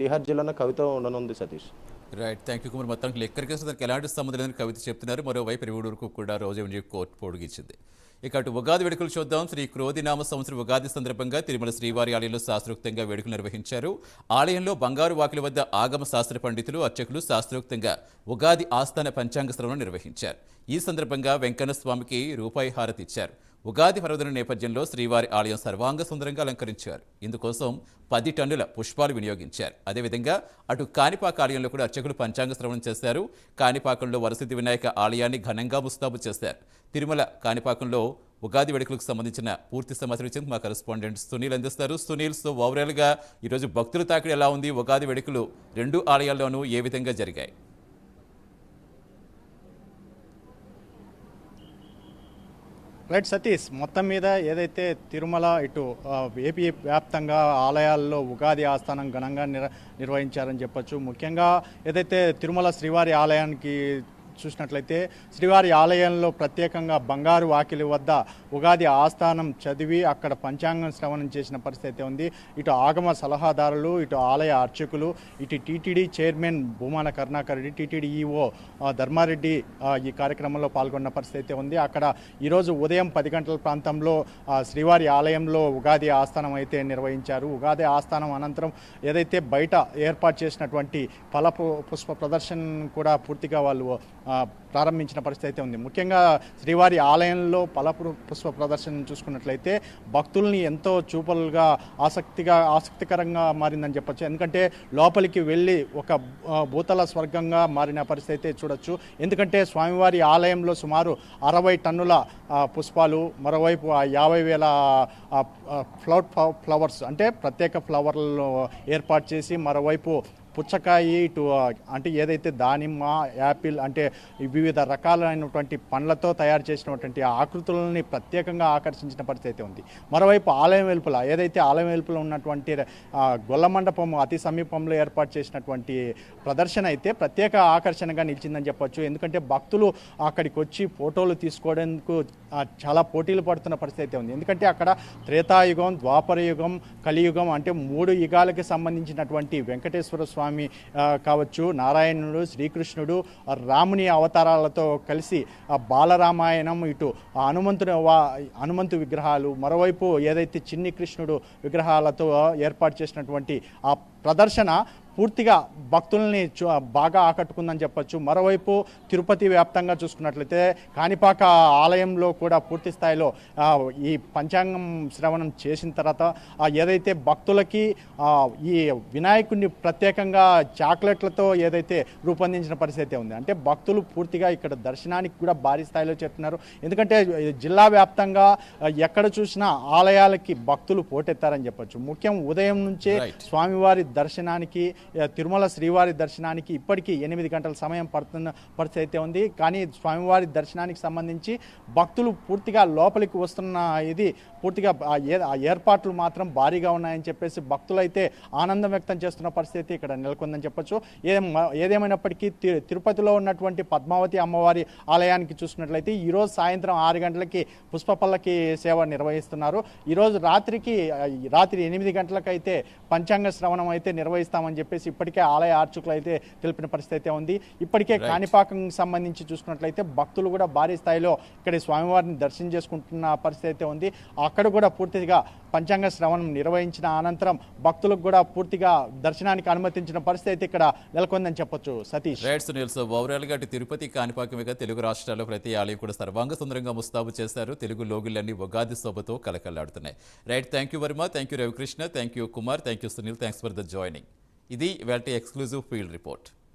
బీహార్ జిల్లాలో కవిత ఉండనుంది Satish. Right, thank you Kumar. మొత్తానికి లెక్కరికేస్తే దానికి ఎలాంటి సంబంధం లేదని కవిత చెప్తున్నారు. మరోవైపు రివూడూరుకు కూడా రోజు కోర్టు పొడిగించింది. ఇక అటు ఉగాది వేడుకలు చూద్దాం. శ్రీ క్రోధినామ సంవత్సరం ఉగాది సందర్భంగా తిరుమల శ్రీవారి ఆలయంలో శాస్త్రోక్తంగా వేడుకలు నిర్వహించారు. ఆలయంలో బంగారు వాకిలి వద్ద ఆగమ శాస్త్ర పండితులు అర్చకులు శాస్త్రోక్తంగా ఉగాది ఆస్థాన పంచాంగ శ్రవణం నిర్వహించారు. ఈ సందర్భంగా వెంకన్న స్వామికి రూపాయి హారతి ఇచ్చారు. ఉగాది పర్వదిన నేపథ్యంలో శ్రీవారి ఆలయం సర్వాంగ సుందరంగా అలంకరించారు. ఇందుకోసం 10 టన్నుల పుష్పాలు వినియోగించారు. అదేవిధంగా అటు కాణిపాక ఆలయంలో కూడా అర్చకులు పంచాంగ శ్రవణం చేశారు. కాణిపాకంలో వరసిద్ధి వినాయక ఆలయాన్ని ఘనంగా ముస్తాబు చేశారు. తిరుమల కాణిపాకంలో ఉగాది వేడుకలకు సంబంధించిన పూర్తి సమాచారం ఇచ్చేందుకు మా కరెస్పాండెంట్ సునీల్ అందిస్తారు. సునీల్, సో ఓవరాల్గా ఈరోజు భక్తుల తాకిడి ఎలా ఉంది? ఉగాది వేడుకలు 2 ఆలయాల్లోనూ ఏ విధంగా జరిగాయి? రైట్ సతీష్, మొత్తం మీద ఏదైతే తిరుమల ఇటు ఏపీ వ్యాప్తంగా ఆలయాల్లో ఉగాది ఆస్థానం ఘనంగా నిర్వహించారని చెప్పొచ్చు. ముఖ్యంగా ఏదైతే తిరుమల శ్రీవారి ఆలయానికి చూసినట్లయితే శ్రీవారి ఆలయంలో ప్రత్యేకంగా బంగారు వాకిలి వద్ద ఉగాది ఆస్థానం చదివి అక్కడ పంచాంగం శ్రవణం చేసిన పరిస్థితి ఉంది. ఇటు ఆగమ సలహాదారులు, ఇటు ఆలయ అర్చకులు, ఇటు TTD chairman Bhumana Karunakar Reddy, TTD EO Dharma Reddy ఈ కార్యక్రమంలో పాల్గొన్న పరిస్థితి ఉంది. అక్కడ ఈరోజు ఉదయం 10 గంటల ప్రాంతంలో శ్రీవారి ఆలయంలో ఉగాది ఆస్థానం అయితే నిర్వహించారు. ఉగాది ఆస్థానం అనంతరం ఏదైతే బయట ఏర్పాటు చేసినటువంటి ఫల పుష్ప ప్రదర్శన కూడా పూర్తిగా వాళ్ళు ప్రారంభించిన పరిస్థితి అయితే ఉంది. ముఖ్యంగా శ్రీవారి ఆలయంలో ఫల పుష్ప ప్రదర్శన చూసుకున్నట్లయితే భక్తుల్ని ఎంతో చూపలుగా ఆసక్తికరంగా మారిందని చెప్పొచ్చు. ఎందుకంటే లోపలికి వెళ్ళి ఒక భూతల స్వర్గంగా మారిన పరిస్థితి అయితే చూడొచ్చు. ఎందుకంటే స్వామివారి ఆలయంలో సుమారు 60 టన్నుల పుష్పాలు, మరోవైపు 50,000 ఫ్లవర్స్ అంటే ప్రత్యేక ఫ్లవర్లు ఏర్పాటు చేసి, మరోవైపు పుచ్చకాయ, ఇటు అంటే ఏదైతే దానిమ్మ, యాపిల్ అంటే వివిధ రకాలైనటువంటి పండ్లతో తయారు చేసినటువంటి ఆకృతులని ప్రత్యేకంగా ఆకర్షించిన పరిస్థితి ఉంది. మరోవైపు ఆలయం వెలుపల ఏదైతే ఆలయం వెలుపల ఉన్నటువంటి గొల్ల మండపం అతి సమీపంలో ఏర్పాటు చేసినటువంటి ప్రదర్శన అయితే ప్రత్యేక ఆకర్షణగా నిలిచిందని చెప్పొచ్చు. ఎందుకంటే భక్తులు అక్కడికి వచ్చి ఫోటోలు తీసుకోవడానికి చాలా పోటీలు పడుతున్న పరిస్థితి ఉంది. ఎందుకంటే అక్కడ త్రేతాయుగం, ద్వాపర యుగం, కలియుగం అంటే 3 యుగాలకి సంబంధించినటువంటి వెంకటేశ్వర స్వామి కావచ్చు, నారాయణుడు, శ్రీకృష్ణుడు, రాముని అవతారాలతో కలిసి బాలరామాయణం, ఇటు హనుమంతు విగ్రహాలు, మరోవైపు ఏదైతే చిన్ని కృష్ణుడు విగ్రహాలతో ఏర్పాటు చేసినటువంటి ఆ ప్రదర్శన పూర్తిగా భక్తుల్ని బాగా ఆకట్టుకుందని చెప్పొచ్చు. మరోవైపు తిరుపతి వ్యాప్తంగా చూసుకున్నట్లయితే కాణిపాక ఆలయంలో కూడా పూర్తి స్థాయిలో ఈ పంచాంగం శ్రవణం చేసిన తర్వాత ఏదైతే భక్తులకి ఈ వినాయకుడిని ప్రత్యేకంగా చాక్లెట్లతో ఏదైతే రూపొందించిన పరిస్థితి ఉంది. అంటే భక్తులు పూర్తిగా ఇక్కడ దర్శనానికి కూడా భారీ స్థాయిలో చేస్తున్నారు. ఎందుకంటే జిల్లా వ్యాప్తంగా ఎక్కడ చూసినా ఆలయాలకి భక్తులు పోటెత్తారని చెప్పొచ్చు. ముఖ్యం ఉదయం నుంచే స్వామివారి దర్శనానికి, తిరుమల శ్రీవారి దర్శనానికి ఇప్పటికీ 8 గంటల సమయం పడుతున్న పరిస్థితి అయితే ఉంది. కానీ స్వామివారి దర్శనానికి సంబంధించి భక్తులు పూర్తిగా లోపలికి వస్తున్న ఇది పూర్తిగా ఏర్పాట్లు మాత్రం భారీగా ఉన్నాయని చెప్పేసి భక్తులు అయితే ఆనందం వ్యక్తం చేస్తున్న పరిస్థితి ఇక్కడ నెలకొందని చెప్పొచ్చు. ఏదేమైనప్పటికీ తిరుపతిలో ఉన్నటువంటి పద్మావతి అమ్మవారి ఆలయానికి చూసుకున్నట్లయితే ఈరోజు సాయంత్రం 6 గంటలకి పుష్ప పల్లకి సేవ నిర్వహిస్తున్నారు. ఈరోజు రాత్రి 8 గంటలకైతే పంచాంగ శ్రవణం అయితే నిర్వహిస్తామని చెప్పేసి ఇప్పటికే ఆలయ అర్చకులు అయితే తెలిపిన పరిస్థితి అయితే ఉంది. ఇప్పటికే కాణిపాకం సంబంధించి చూసుకున్నట్లయితే భక్తులు కూడా భారీ స్థాయిలో ఇక్కడ స్వామివారిని దర్శనం చేసుకుంటున్న పరిస్థితి అయితే ఉంది. అక్కడ కూడా పూర్తిగా పంచాంగ శ్రవణం నిర్వహించిన అనంతరం భక్తులకు కూడా పూర్తిగా దర్శనానికి అనుమతించిన పరిస్థితి అయితే ఇక్కడ నెలకొందని చెప్పొచ్చు. Satish, right Sunil, so overall గా తిరుపతి, కాణిపాకం తెలుగు రాష్ట్రాల్లో ప్రతి ఆలయం కూడా సర్వాంగ సుందరంగా ముస్తాబు చేశారు. తెలుగు లోగులన్నీ ఉగాది శోభతో కలకల్లాడుతున్నాయి. Right, thank you Varma, thank you Ravikrishna, thank you Kumar, thank you Sunil, thanks for the joining. ఇది ఇవాల్టి ఎక్స్క్లూజివ్ ఫీల్డ్ రిపోర్ట్.